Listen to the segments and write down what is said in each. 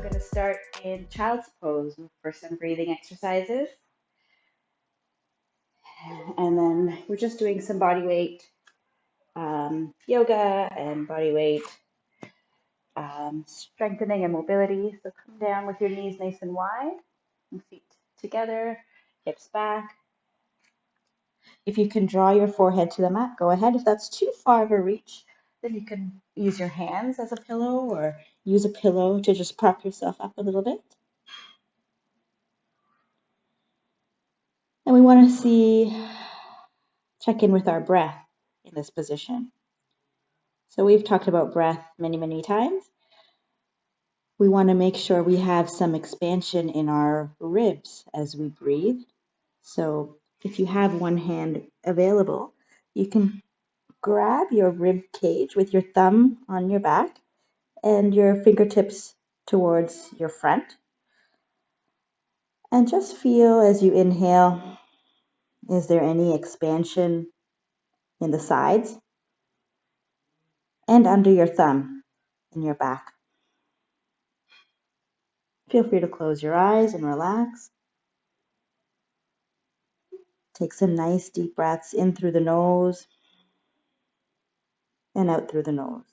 we're going to start in child's pose for some breathing exercises. And then we're just doing some body weight yoga and body weight strengthening and mobility. So come down with your knees nice and wide, and feet together, hips back. If you can draw your forehead to the mat, go ahead. If that's too far of a reach, then you can use your hands as a pillow or use a pillow to just prop yourself up a little bit. And we want to check in with our breath in this position. So we've talked about breath many, many times. We want to make sure we have some expansion in our ribs as we breathe. So if you have one hand available, you can grab your rib cage with your thumb on your back and your fingertips towards your front. And just feel as you inhale, is there any expansion in the sides and under your thumb in your back? Feel free to close your eyes and relax. Take some nice deep breaths in through the nose and out through the nose.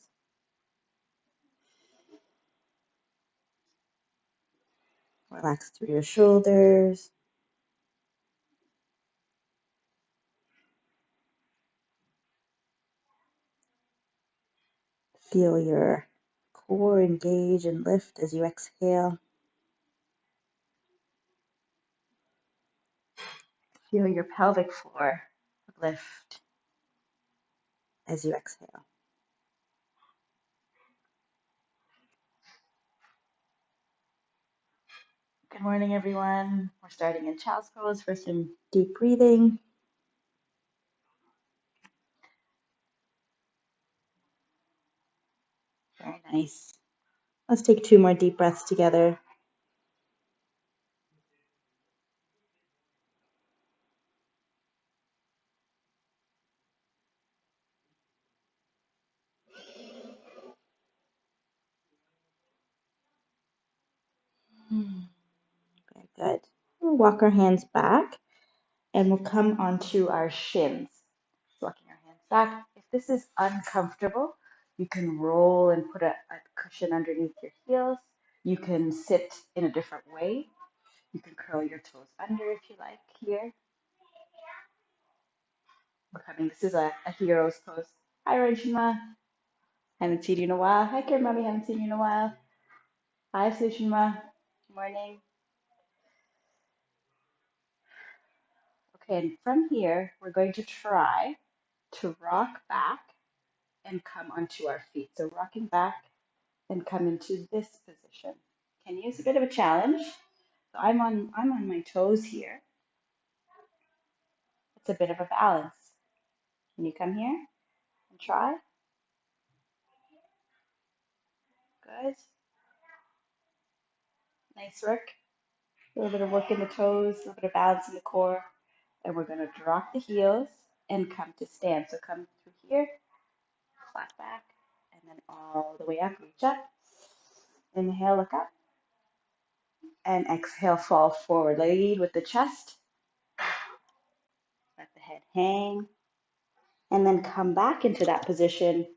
Relax through your shoulders. Feel your core engage and lift as you exhale. Feel your pelvic floor lift as you exhale. Good morning, everyone. We're starting in child's pose for some deep breathing. Very nice. Let's take 2 more deep breaths together. Very good. We'll walk our hands back and we'll come onto our shins. Walking our hands back. If this is uncomfortable, you can roll and put a cushion underneath your heels. You can sit in a different way. You can curl your toes under if you like here. This is a hero's pose. Hi, Rajima. Haven't seen you in a while. Hi, Karen Mommy. Haven't seen you in a while. Hi, Sushma. Good morning. Okay, and from here, we're going to try to rock back and come onto our feet. So rocking back and come into this position. Can use a bit of a challenge. So I'm on my toes here. It's a bit of a balance. Can you come here and try? Good. Nice work. A little bit of work in the toes, a little bit of balance in the core. And we're going to drop the heels and come to stand. So come through here, flat back, and then all the way up, reach up. Inhale, look up. And exhale, fall forward. Lead with the chest. Let the head hang. And then come back into that position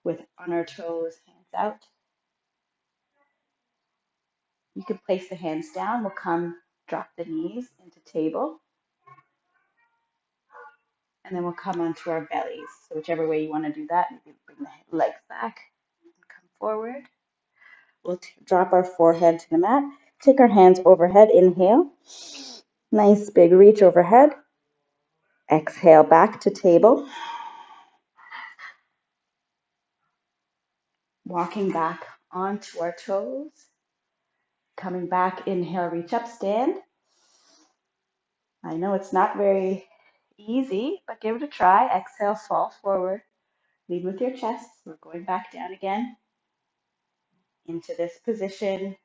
with on our toes, hands out. You can place the hands down. We'll come drop the knees into table. And then we'll come onto our bellies. So whichever way you want to do that, you can bring the legs back and come forward. We'll drop our forehead to the mat. Take our hands overhead. Inhale. Nice big reach overhead. Exhale back to table. Walking back onto our toes. Coming back, inhale, reach up, stand. I know it's not very easy, but give it a try. Exhale, fall forward. Lead with your chest. We're going back down again into this position.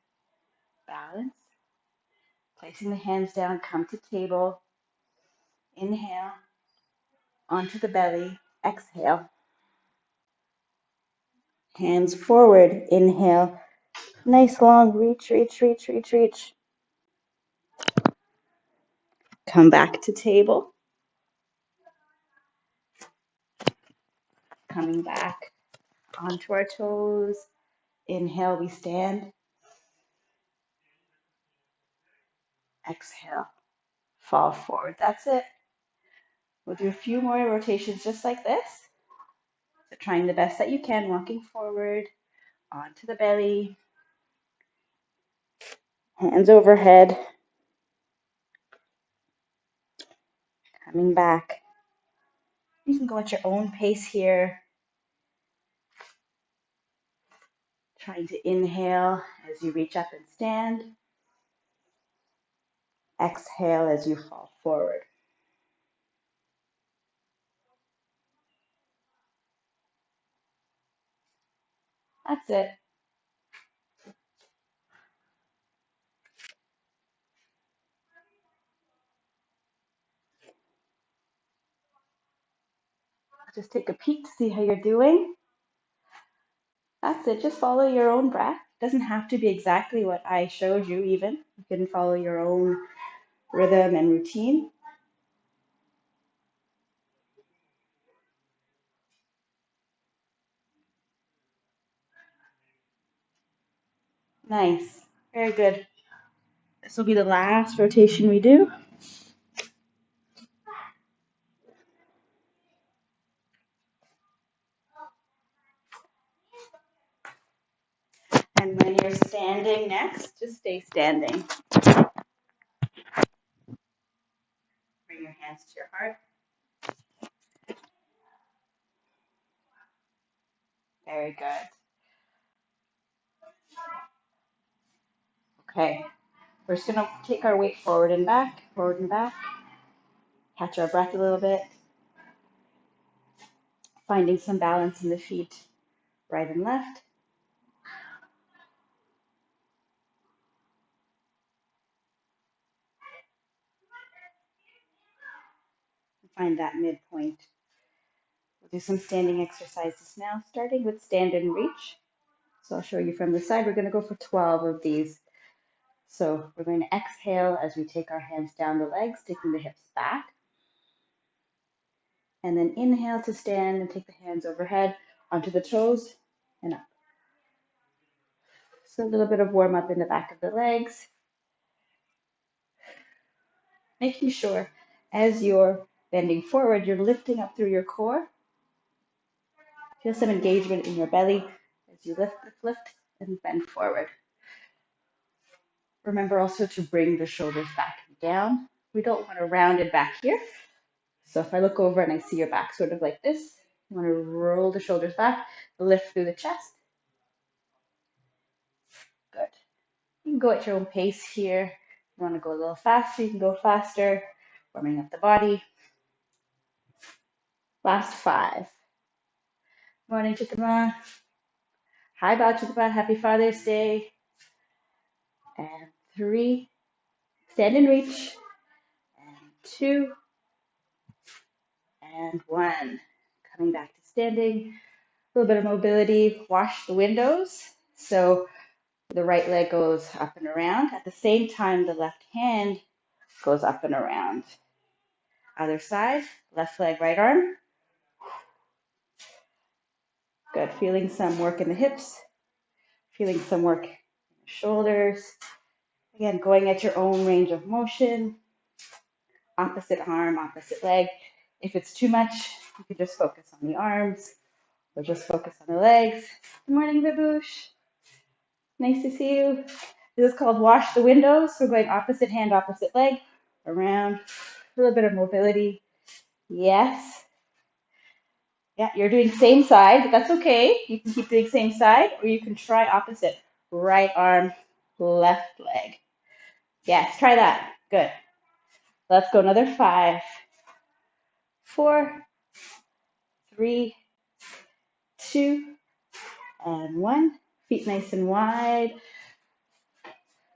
Balance. Placing the hands down, come to table. Inhale, onto the belly. Exhale. Hands forward. Inhale, Nice long reach, reach, reach, reach, reach. Come back to table. Coming back onto our toes. Inhale, we stand. Exhale, fall forward. That's it. We'll do a few more rotations just like this. So trying the best that you can, walking forward, onto the belly, hands overhead, coming back. You can go at your own pace here. Trying to inhale as you reach up and stand. Exhale as you fall forward. That's it. Just take a peek to see how you're doing. That's it. Just follow your own breath. It doesn't have to be exactly what I showed you even. You can follow your own rhythm and routine. Nice. Very good. This will be the last rotation we do. And when you're standing next, just stay standing. Bring your hands to your heart. Very good. Okay. We're just going to take our weight forward and back, catch our breath a little bit, finding some balance in the feet, right and left. Find that midpoint. We'll do some standing exercises now, starting with stand and reach. So I'll show you from the side. We're going to go for 12 of these. So we're going to exhale as we take our hands down the legs, taking the hips back. And then inhale to stand and take the hands overhead onto the toes and up. So a little bit of warm up in the back of the legs. Making sure as you're bending forward, you're lifting up through your core. Feel some engagement in your belly as you lift, and bend forward. Remember also to bring the shoulders back and down. We don't want to round it back here. So if I look over and I see your back sort of like this, you want to roll the shoulders back, lift through the chest. Good. You can go at your own pace here. If you want to go a little faster, you can go faster. Warming up the body. Last 5. Morning, Chitama. Hi, Bachitama. Happy Father's Day. And 3. Stand and reach. And 2. And 1. Coming back to standing. A little bit of mobility. Wash the windows. So the right leg goes up and around. At the same time, the left hand goes up and around. Other side. Left leg, right arm. Good. Feeling some work in the hips. Feeling some work in the shoulders. Again, going at your own range of motion. Opposite arm, opposite leg. If it's too much, you can just focus on the arms or just focus on the legs. Good morning, Vibhush. Nice to see you. This is called wash the windows. We're going opposite hand, opposite leg, around. A little bit of mobility. Yes. Yeah, you're doing same side, but that's okay. You can keep doing same side, or you can try opposite. Right arm, left leg. Yes, try that. Good. Let's go another 5, 4, 3, 2, and 1. Feet nice and wide.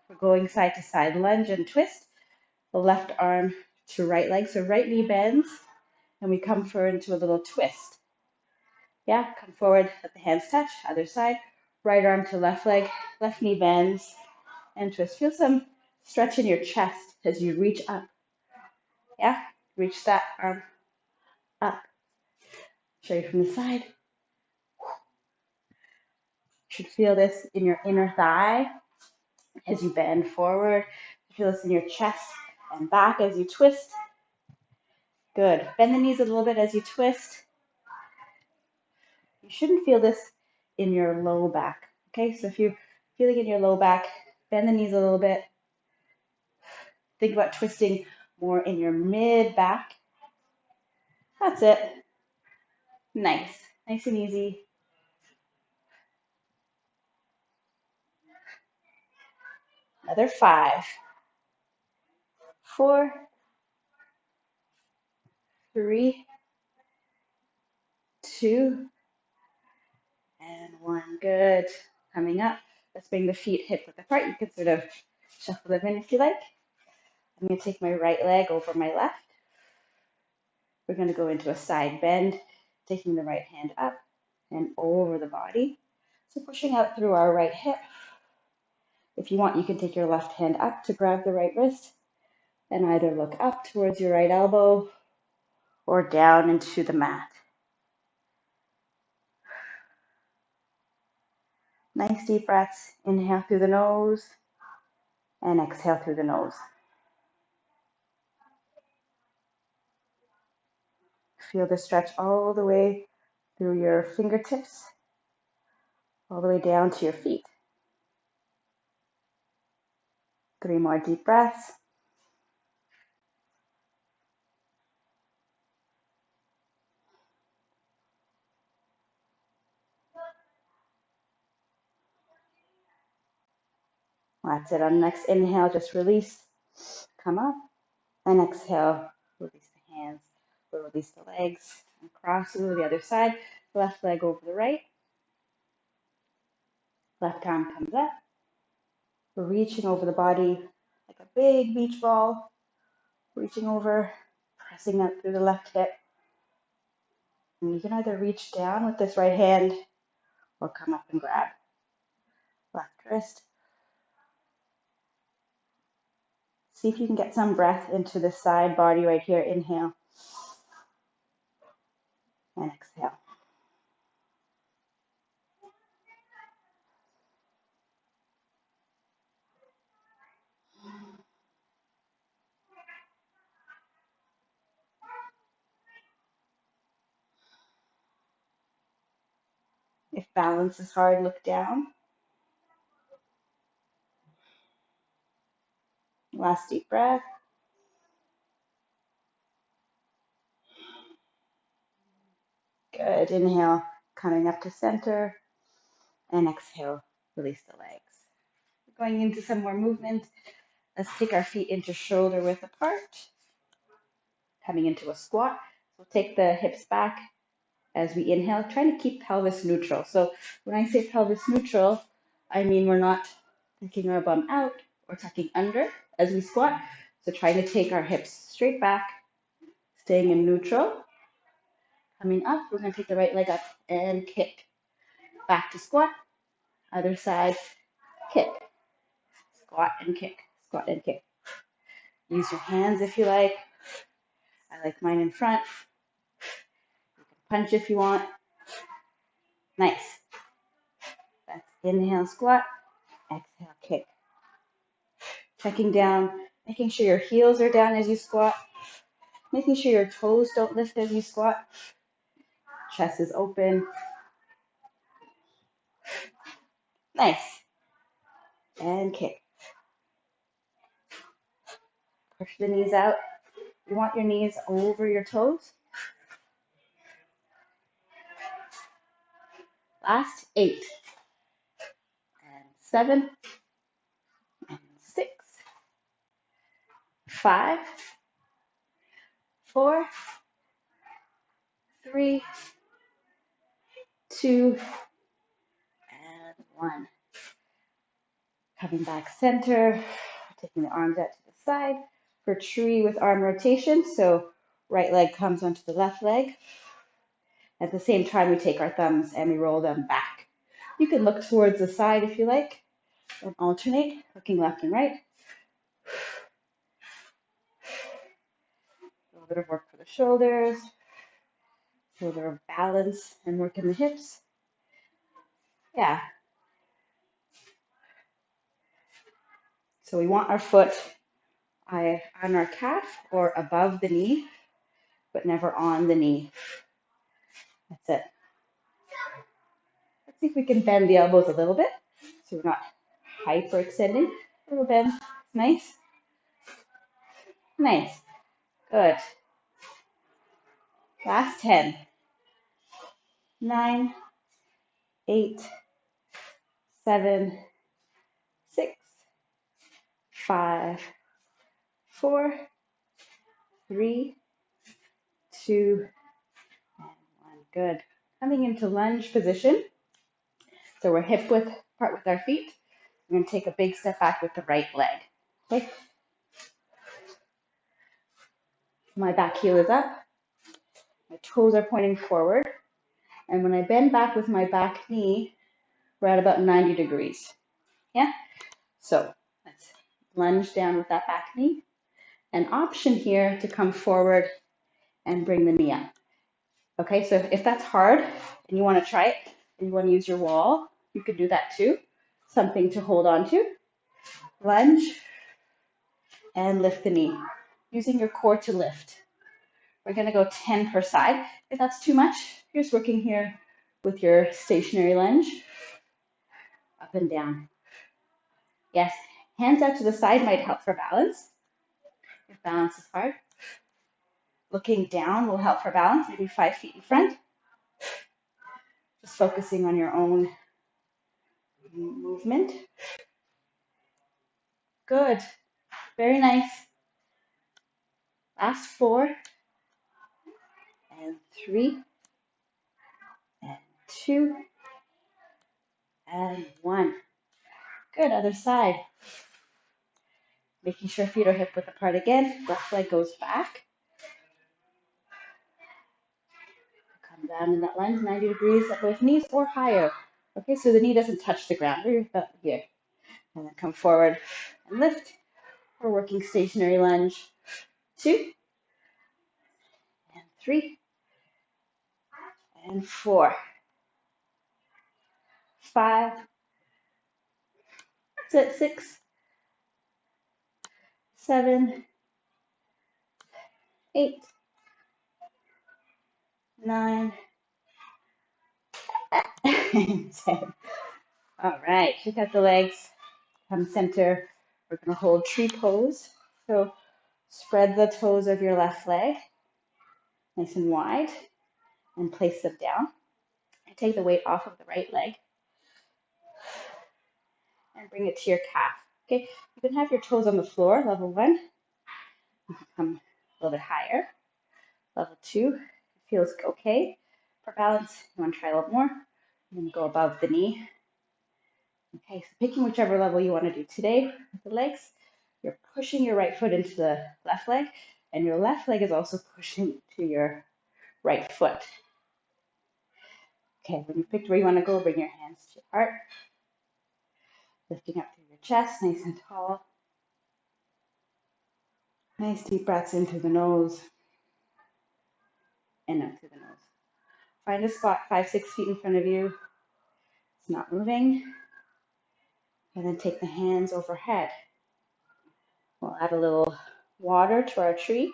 We're going side to side lunge and twist. The left arm to right leg. So right knee bends, and we come forward into a little twist. Yeah, come forward, let the hands touch. Other side. right arm to left leg, left knee bends and twist. Feel some stretch in your chest as you reach up. Yeah, reach that arm up. Show you from the side. You should feel this in your inner thigh as you bend forward. Feel this in your chest and back as you twist. Good. Bend the knees a little bit as you twist. You shouldn't feel this in your low back. Okay, so if you're feeling in your low back, bend the knees a little bit. Think about twisting more in your mid back. That's it. Nice. Nice and easy. Another 5, 4, 3, 2, and 1. Good. Coming up. Let's bring the feet hip width apart. You can sort of shuffle them in if you like. I'm going to take my right leg over my left. We're going to go into a side bend, taking the right hand up and over the body. So pushing out through our right hip. If you want, you can take your left hand up to grab the right wrist and either look up towards your right elbow or down into the mat. Nice deep breaths. Inhale through the nose and exhale through the nose. Feel the stretch all the way through your fingertips, all the way down to your feet. 3 more deep breaths. That's it. On the next inhale, just release, come up, and exhale, release the hands, we'll release the legs, and cross over the other side, left leg over the right, left arm comes up, we're reaching over the body like a big beach ball, reaching over, pressing up through the left hip, and you can either reach down with this right hand or come up and grab left wrist. See if you can get some breath into the side body right here. Inhale and exhale. If balance is hard, look down. Last deep breath. Good. Inhale, coming up to center, and exhale, release the legs. Going into some more movement. Let's take our feet into shoulder width apart, coming into a squat. We'll take the hips back as we inhale, trying to keep pelvis neutral. So when I say pelvis neutral, I mean we're not taking our bum out or tucking under as we squat. So trying to take our hips straight back, staying in neutral. Coming up, we're going to take the right leg up and kick. Back to squat. Other side, kick. Squat and kick. Squat and kick. Use your hands if you like. I like mine in front. You can punch if you want. Nice. That's inhale, squat. Exhale, kick. Checking down, making sure your heels are down as you squat. Making sure your toes don't lift as you squat. Chest is open. Nice. And kick. Push the knees out. You want your knees over your toes. Last 8. And 7. And 6. 5. 4. 3. 2. And 1. Coming back center. Taking the arms out to the side for tree with arm rotation. So right leg comes onto the left leg. At the same time, we take our thumbs and we roll them back. You can look towards the side if you like and alternate, looking left and right. A little bit of work for the shoulders, shoulder balance and work in the hips. Yeah. So we want our foot on our calf or above the knee, but never on the knee. That's it. Let's see if we can bend the elbows a little bit so we're not hyperextending. A little bend. Nice. Nice. Good. Last 10. 9, 8, 7, 6, 5, 4, 3, 2, and 1. Good. Coming into lunge position. So we're hip width apart with our feet. We're going to take a big step back with the right leg. Okay. My back heel is up. My toes are pointing forward. And when I bend back with my back knee, we're at about 90 degrees. Yeah? So let's lunge down with that back knee. An option here to come forward and bring the knee up. Okay, so if that's hard and you want to try it and you want to use your wall, you could do that too. Something to hold on to. Lunge and lift the knee. Using your core to lift. We're going to go 10 per side. If that's too much, you're just working here with your stationary lunge. Up and down. Yes, hands out to the side might help for balance. If balance is hard. Looking down will help for balance, maybe 5 feet in front. Just focusing on your own movement. Good. Very nice. Last 4. And 3. And 2. And 1. Good. Other side. Making sure feet are hip width apart again. Left leg goes back. Come down in that lunge, 90 degrees at both knees or higher. Okay, so the knee doesn't touch the ground. We're about here. And then come forward and lift. We're working stationary lunge. 2. And 3. And 4. 5. That's it. 6. 7. 8. 9. And 10. All right, check out the legs. Come center. We're going to hold tree pose. So spread the toes of your left leg nice and wide and place them down. And take the weight off of the right leg and bring it to your calf. Okay, you can have your toes on the floor, level 1. You can come a little bit higher. Level 2 feels okay. For balance, you want to try a little more. I'm going to go above the knee. Okay, so picking whichever level you want to do today with the legs, you're pushing your right foot into the left leg, and your left leg is also pushing to your right foot. Okay, when you picked where you want to go, bring your hands to your heart, lifting up through your chest, nice and tall. Nice deep breaths in through the nose and out through the nose. Find a spot 5-6 feet in front of you. It's not moving. And then take the hands overhead. We'll add a little water to our tree.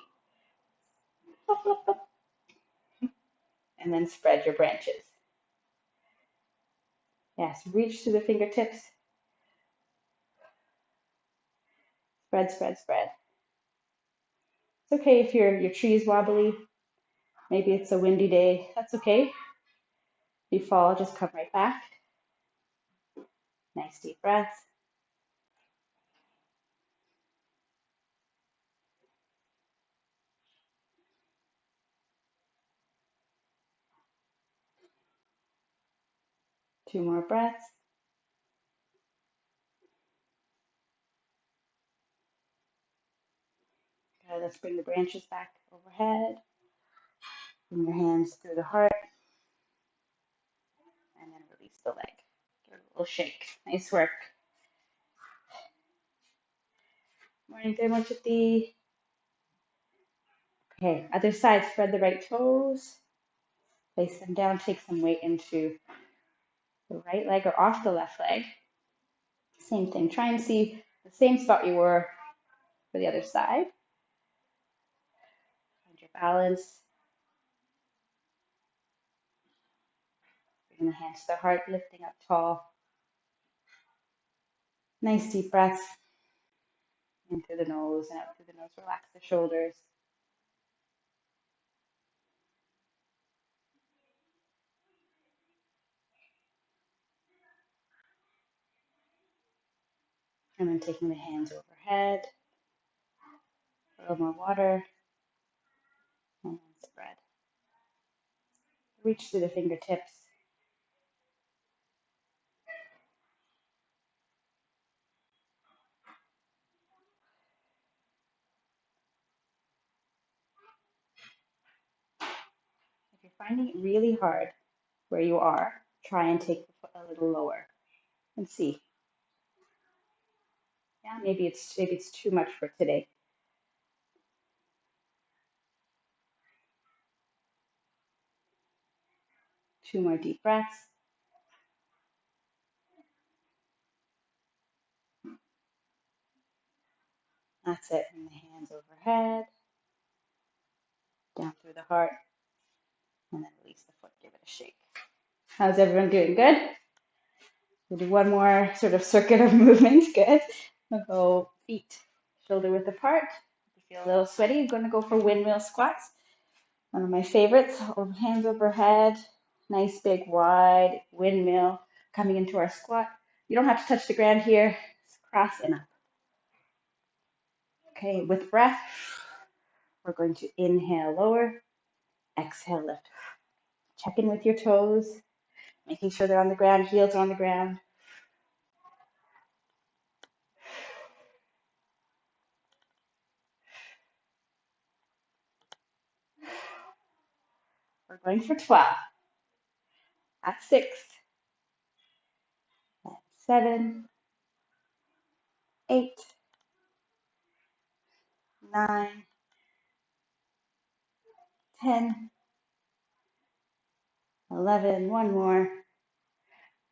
And then spread your branches. Yes, reach to the fingertips. Spread, spread, spread. It's okay if your tree is wobbly. Maybe it's a windy day. That's okay. If you fall, just come right back. Nice deep breaths. Two more breaths. Okay, let's bring the branches back overhead. Bring your hands through the heart. And then release the leg. little shake. Nice work. Morning, Dharmachiti. Okay, other side, spread the right toes. Place them down, take some weight into the right leg or off the left leg. Same thing, try and see the same spot you were for the other side. Find your balance. Bring the hands to the heart, lifting up tall. Nice deep breaths. In through the nose and out through the nose. Relax the shoulders. And then taking the hands overhead. A little more water. And then spread. Reach through the fingertips. If you're finding it really hard where you are, try and take the foot a little lower and see. Yeah, maybe it's too much for today. Two more deep breaths. That's it. And the hands overhead, down through the heart, and then release the foot. Give it a shake. How's everyone doing? Good? We'll do one more sort of circuit of movements. Good. We'll go feet shoulder width apart. If you feel a little sweaty, you're going to go for windmill squats. One of my favorites. Hands overhead. Nice big wide windmill coming into our squat. You don't have to touch the ground here. Just cross and up. Okay, with breath, we're going to inhale lower, exhale lift. Check in with your toes, making sure they're on the ground, heels are on the ground. We're going for 12. That's 6. That's 7, 8, 9, 10, 11. One more.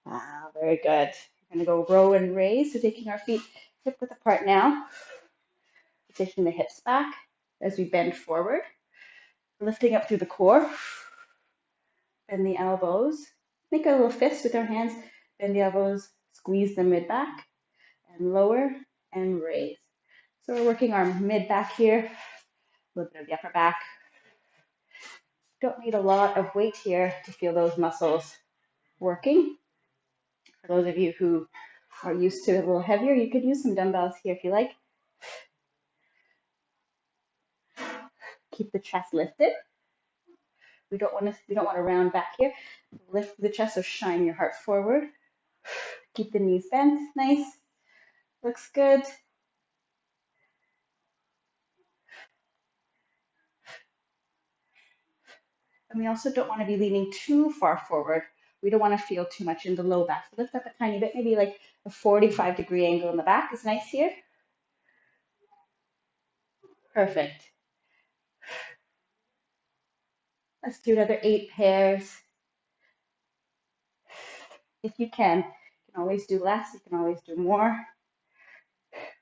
Wow, very good. We're going to go row and raise. So taking our feet hip width apart now. Taking the hips back as we bend forward. Lifting up through the core. Bend the elbows. Make a little fist with our hands. Bend the elbows. Squeeze the mid back. And lower and raise. So we're working our mid back here. A little bit of the upper back. Don't need a lot of weight here to feel those muscles working. For those of you who are used to it a little heavier, you could use some dumbbells here if you like. Keep the chest lifted. We don't want to round back here. Lift the chest, so shine your heart forward. Keep the knees bent. Nice. Looks good. And we also don't want to be leaning too far forward. We don't want to feel too much in the low back. So lift up a tiny bit, maybe like a 45-degree angle in the back is nice here. Perfect. Let's do another 8 pairs. If you can always do less, you can always do more.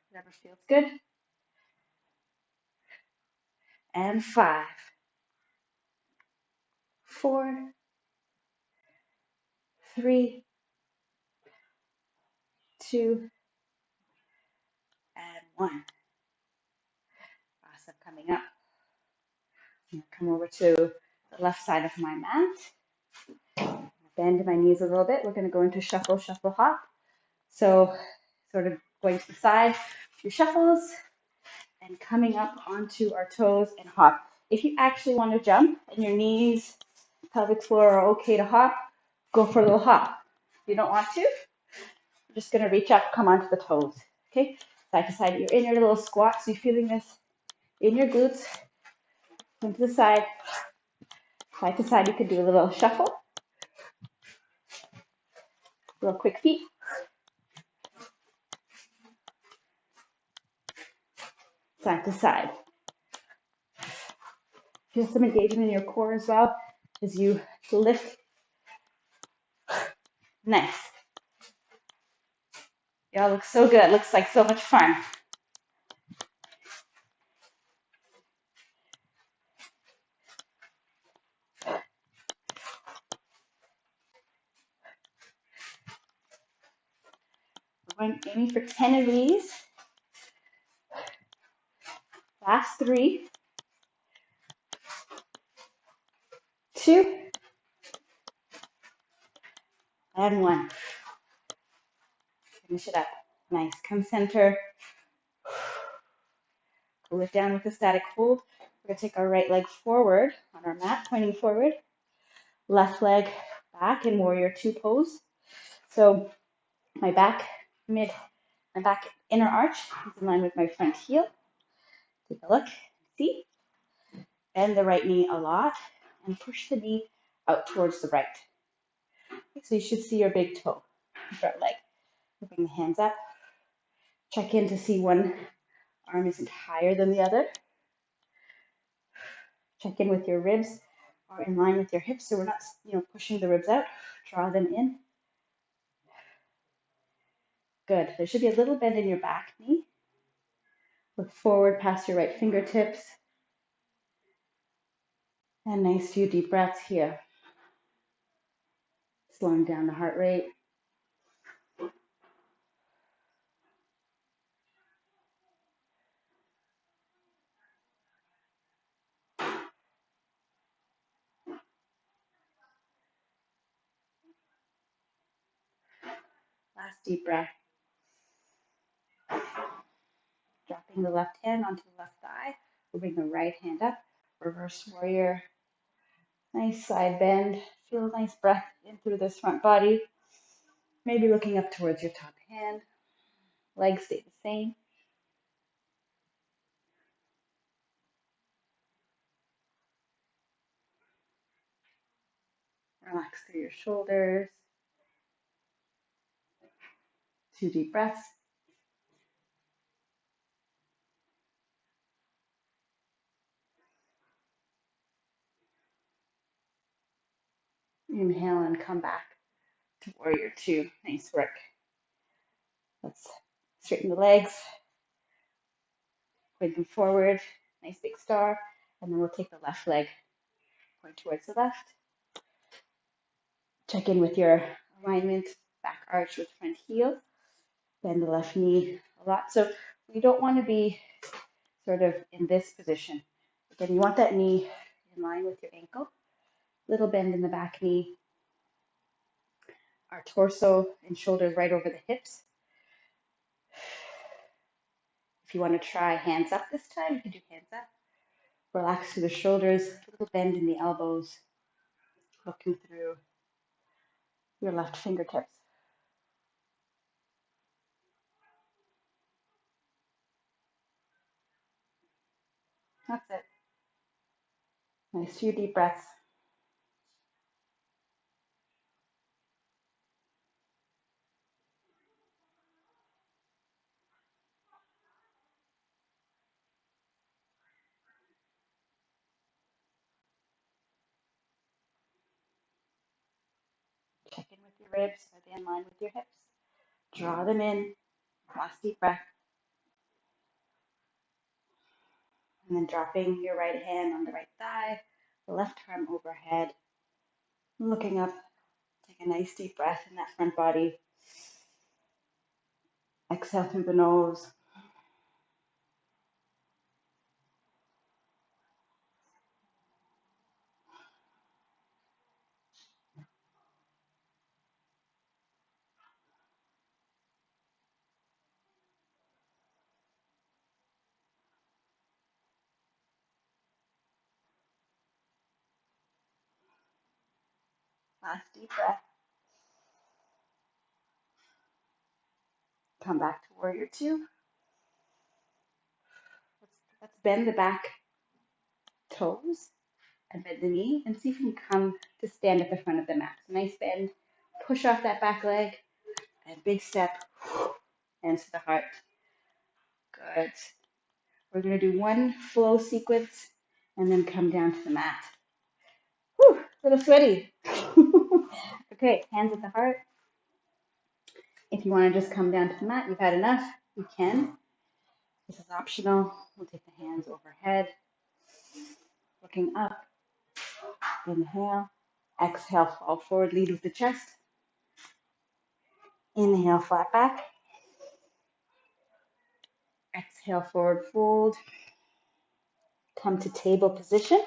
Whatever feels good. And 5, 4, 3, 2, and 1. Awesome. Coming up. I'm going to come over to the left side of my mat. Bend my knees a little bit. We're going to go into shuffle, shuffle, hop. So sort of going to the side, your shuffles, and coming up onto our toes and hop. If you actually want to jump and your knees, pelvic floor are okay to hop, go for a little hop. If you don't want to, I'm just going to reach up, come onto the toes. Okay, side to side. You're in your little squat, so you're feeling this in your glutes. Into the side to side. You could do a little shuffle, little quick feet. side to side. Feel some engagement in your core as well as you lift. Nice. Y'all look so good. Looks like so much fun. We're aiming for 10 of these. Last 3, 2, and 1. Finish it up. Nice. Come center. Pull it down with a static hold. We're going to take our right leg forward on our mat, pointing forward. Left leg back in warrior 2 pose. So my back inner arch is in line with my front heel. Take a look. See? Bend the right knee a lot and push the knee out towards the right. So you should see your big toe, front leg. Bring the hands up. Check in to see one arm isn't higher than the other. Check in with your ribs are in line with your hips, so we're not, pushing the ribs out. Draw them in. Good. There should be a little bend in your back knee. Look forward past your right fingertips. And nice few deep breaths here. Slowing down the heart rate. Last deep breath. Dropping the left hand onto the left thigh. We'll bring the right hand up. Reverse warrior. Nice side bend. Feel a nice breath in through this front body. Maybe looking up towards your top hand. Legs stay the same. Relax through your shoulders. 2 deep breaths. Inhale and come back to warrior 2. Nice work. Let's straighten the legs. Point them forward. Nice big star. And then we'll take the left leg. Point towards the left. Check in with your alignment. Back arch with front heel. Bend the left knee a lot. So we don't want to be sort of in this position. Again, you want that knee in line with your ankle. Little bend in the back knee. Our torso and shoulders right over the hips. If you want to try hands up this time, you can do hands up. Relax through the shoulders, a little bend in the elbows, looking through your left fingertips. That's it. Nice few deep breaths. Check in with your ribs. Are they in line with your hips? Draw them in. Last deep breath. And then dropping your right hand on the right thigh, the left arm overhead. Looking up. Take a nice deep breath in that front body. Exhale through the nose. Last deep breath. Come back to warrior 2. Let's bend the back toes and bend the knee and see if you can come to stand at the front of the mat. Nice bend. Push off that back leg and big step. Hands to the heart. Good. We're going to do one flow sequence and then come down to the mat. Whew, a little sweaty. Okay, hands at the heart. If you want to just come down to the mat, you've had enough, you can. This is optional. We'll take the hands overhead, looking up. Inhale. Exhale, fall forward, lead with the chest. Inhale, flat back. Exhale, forward fold. Come to table position.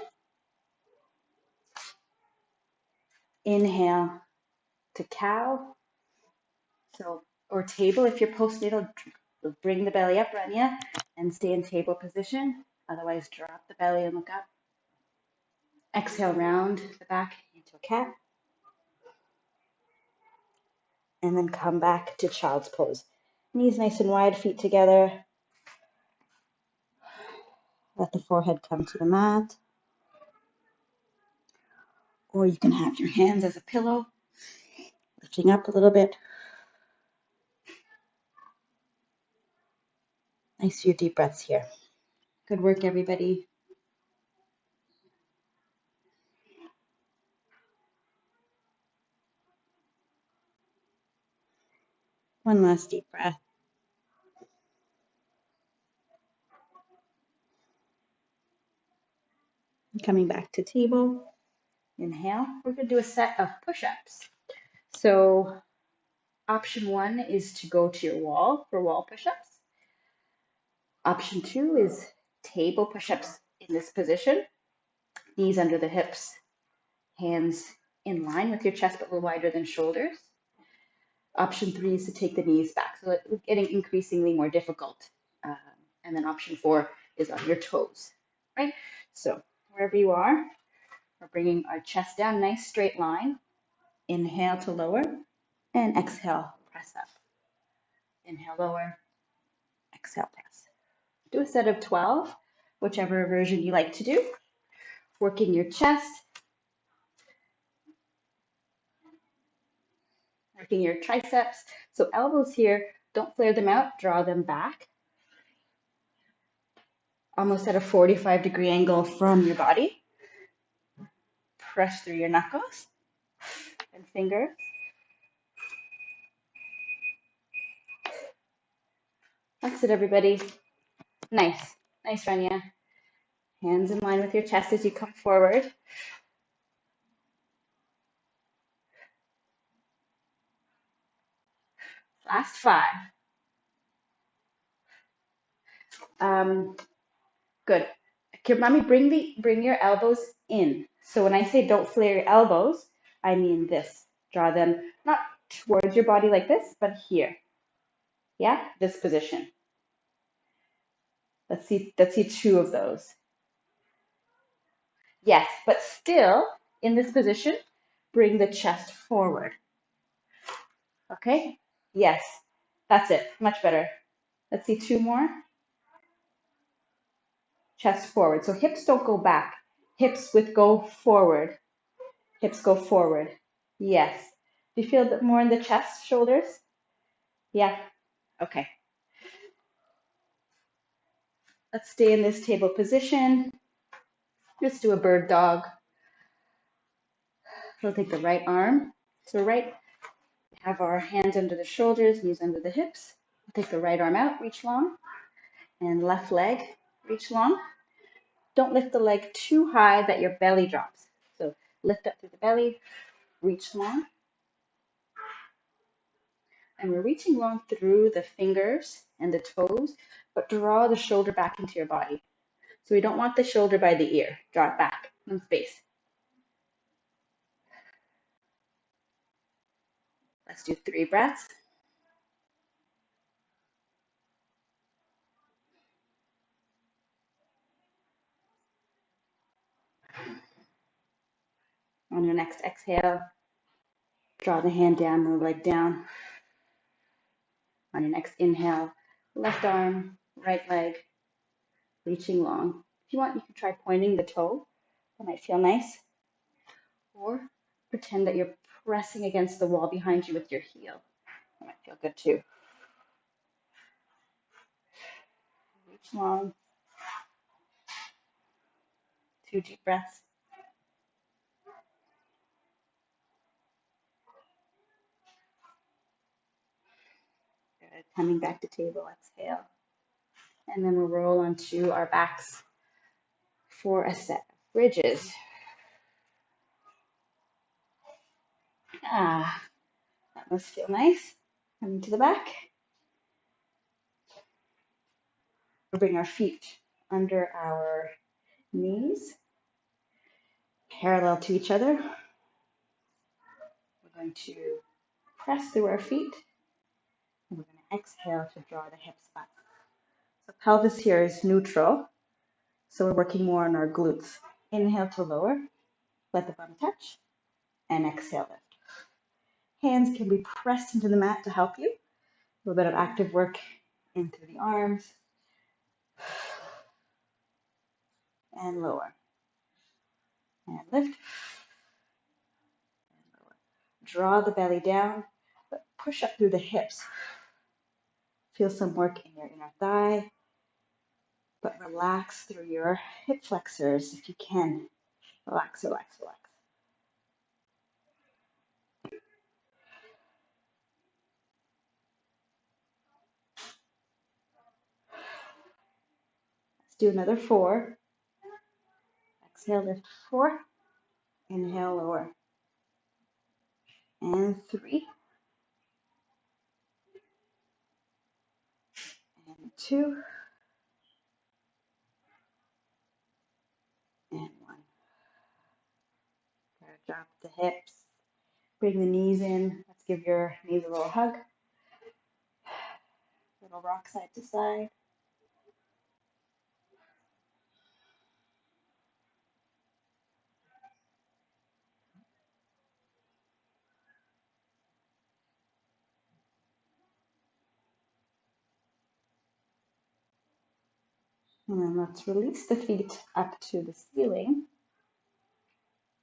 Inhale to cow. Or table if you're postnatal, bring the belly up, Rania, and stay in table position. Otherwise, drop the belly and look up. Exhale, round the back into a cat. And then come back to child's pose. Knees nice and wide, feet together. Let the forehead come to the mat. Or you can have your hands as a pillow, lifting up a little bit. Nice few deep breaths here. Good work, everybody. One last deep breath. Coming back to table. Inhale. We're going to do a set of push-ups. So option 1 is to go to your wall for wall push-ups. Option 2 is table push-ups in this position. Knees under the hips, hands in line with your chest but a little wider than shoulders. Option 3 is to take the knees back. So it's getting increasingly more difficult. And then option 4 is on your toes, right? So wherever you are, we're bringing our chest down, nice straight line. Inhale to lower and exhale, press up. Inhale, lower, exhale, press. Do a set of 12, whichever version you like to do. Working your chest, working your triceps. So elbows here, don't flare them out, draw them back. Almost at a 45-degree angle from your body. Press through your knuckles and fingers. That's it, everybody. Nice. Nice, Rania. Hands in line with your chest as you come forward. Last 5. Good. Okay, mommy, bring your elbows in. So when I say don't flare your elbows, I mean this. Draw them not towards your body like this, but here. Yeah, this position. Let's see 2 of those. Yes, but still in this position, bring the chest forward. Okay? Yes, that's it. Much better. Let's see 2 more. Chest forward. So hips don't go back. Hips go forward. Hips go forward. Yes. Do you feel that more in the chest, shoulders? Yeah. Okay. Let's stay in this table position. Just do a bird dog. We'll take the right arm. So have our hands under the shoulders, knees under the hips. We'll take the right arm out, reach long. And left leg, reach long. Don't lift the leg too high that your belly drops. So lift up through the belly, reach long. And we're reaching long through the fingers and the toes, but draw the shoulder back into your body. So we don't want the shoulder by the ear. Draw it back in space. Let's do 3 breaths. On your next exhale, draw the hand down, the leg down. On your next inhale, left arm, right leg, reaching long. If you want, you can try pointing the toe. That might feel nice. Or pretend that you're pressing against the wall behind you with your heel. That might feel good too. Reach long. 2 deep breaths. Good. Coming back to table, exhale. And then we'll roll onto our backs for a set of bridges. Ah, that must feel nice. Coming to the back. We'll bring our feet under our knees, parallel to each other. We're going to press through our feet, and we're going to exhale to draw the hips up. So pelvis here is neutral, so we're working more on our glutes. Inhale to lower, let the bum touch, and exhale lift. Hands can be pressed into the mat to help you. A little bit of active work in through the arms, and lower, and lift, and lower. Draw the belly down, but push up through the hips. Feel some work in your inner thigh, but relax through your hip flexors if you can. Relax, relax, relax. Let's do another 4. Exhale, lift 4. Inhale, lower. And 3. And 2. And 1. Gotta drop the hips. Bring the knees in. Let's give your knees a little hug. Little rock side to side. And then let's release the feet up to the ceiling.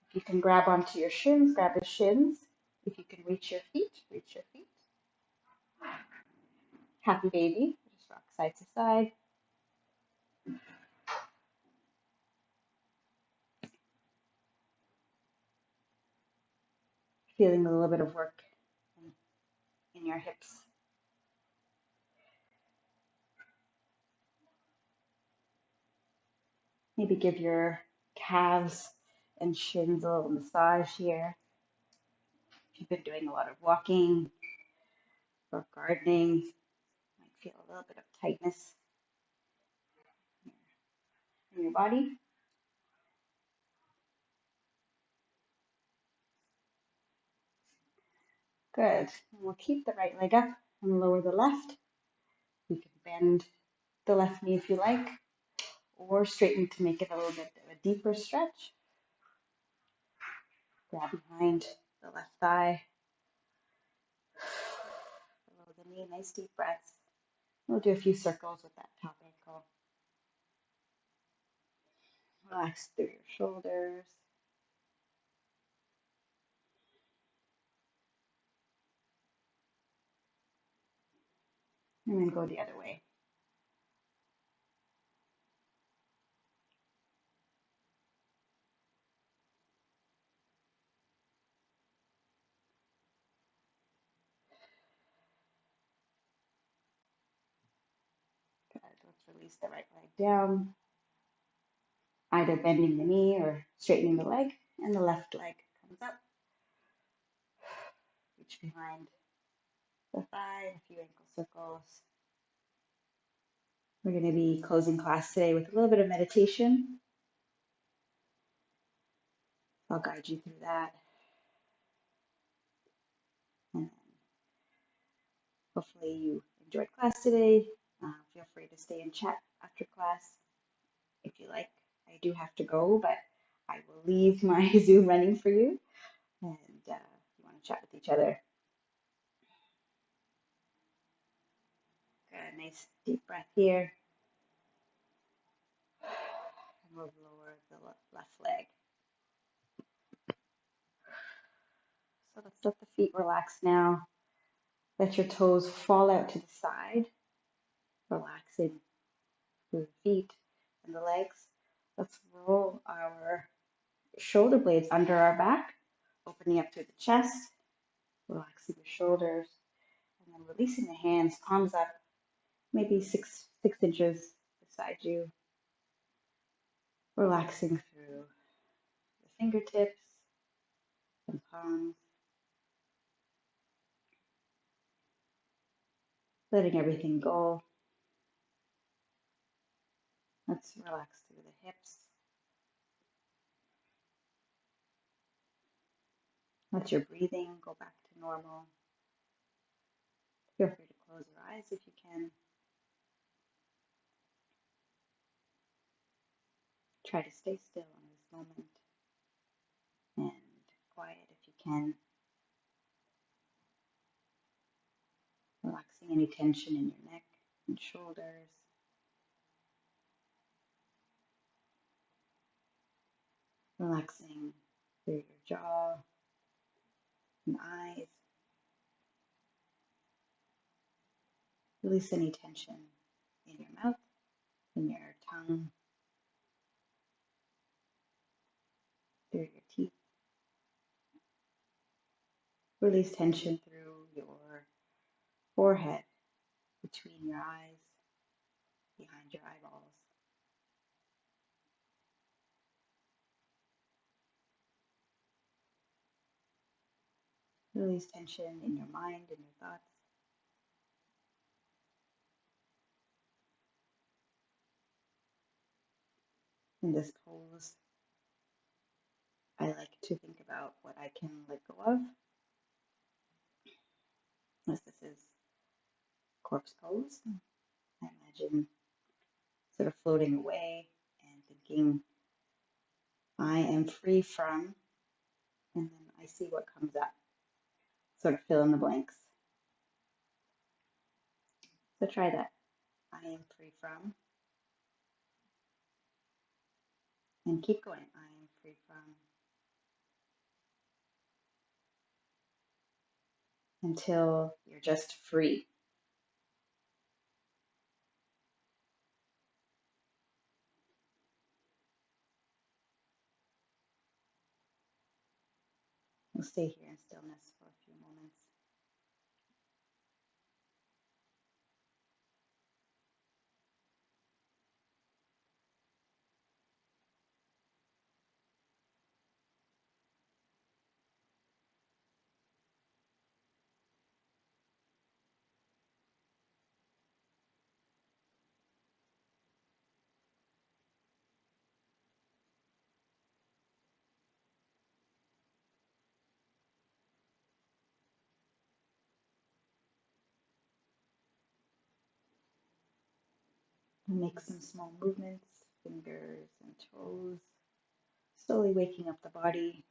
If you can grab onto your shins, grab the shins. If you can reach your feet, reach your feet. Happy baby. Just rock side to side. Feeling a little bit of work in your hips. Maybe give your calves and shins a little massage here. If you've been doing a lot of walking or gardening, you might feel a little bit of tightness in your body. Good. And we'll keep the right leg up and lower the left. You can bend the left knee if you like, or straighten to make it a little bit of a deeper stretch. Grab behind the left thigh. Below the knee, nice deep breaths. We'll do a few circles with that top ankle. Relax through your shoulders. And then go the other way. Good. Let's release the right leg down, either bending the knee or straightening the leg, and the left leg comes up. Reach behind the thigh, a few ankle circles. We're going to be closing class today with a little bit of meditation. I'll guide you through that. And hopefully you enjoyed class today. Feel free to stay and chat after class if you like. I do have to go, but I will leave my Zoom running for you. And if you want to chat with each other, a nice deep breath here. And we'll lower the left leg. So let's let the feet relax now. Let your toes fall out to the side, relaxing through the feet and the legs. Let's roll our shoulder blades under our back, opening up through the chest, relaxing the shoulders, and then releasing the hands, palms up, maybe six inches beside you, relaxing through the fingertips and palms, letting everything go. Let's relax through the hips. Let your breathing go back to normal. Feel free to close your eyes if you can. Try to stay still in this moment and quiet if you can, relaxing any tension in your neck and shoulders, relaxing through your jaw and eyes. Release any tension in your mouth, in your tongue, through your teeth. Release tension through your forehead, between your eyes, behind your eyeballs. Release tension in your mind and your thoughts. In this pose, I like to think about what I can let go of, as this is corpse pose. I imagine sort of floating away and thinking, I am free from, and then I see what comes up. Sort of fill in the blanks. So try that. I am free from, and keep going. I am free from, until you're just free. We'll stay here in stillness for a few moments. We'll make some small movements, fingers and toes, slowly waking up the body.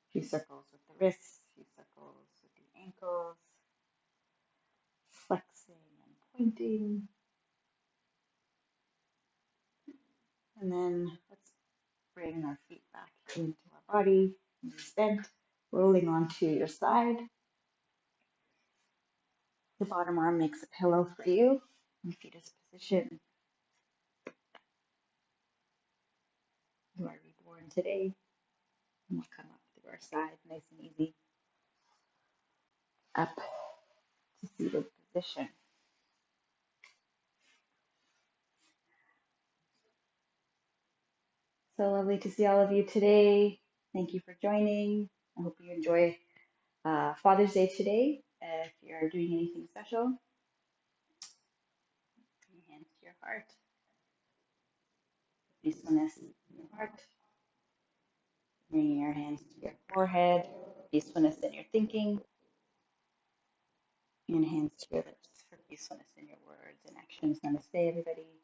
A few circles with the wrists, a few circles with the ankles, flexing and pointing. And then let's bring our feet back into our body, knees bent, rolling onto your side. The bottom arm makes a pillow for you in fetus position. You are reborn today. And we'll come up through our side, nice and easy, up to seated position. So lovely to see all of you today. Thank you for joining. I hope you enjoy Father's Day today. If you're doing anything special, bring your hands to your heart. Peacefulness in your heart. Bringing your hands to your forehead. Peacefulness in your thinking. And hands to your lips for peacefulness in your words and actions. Namaste, everybody.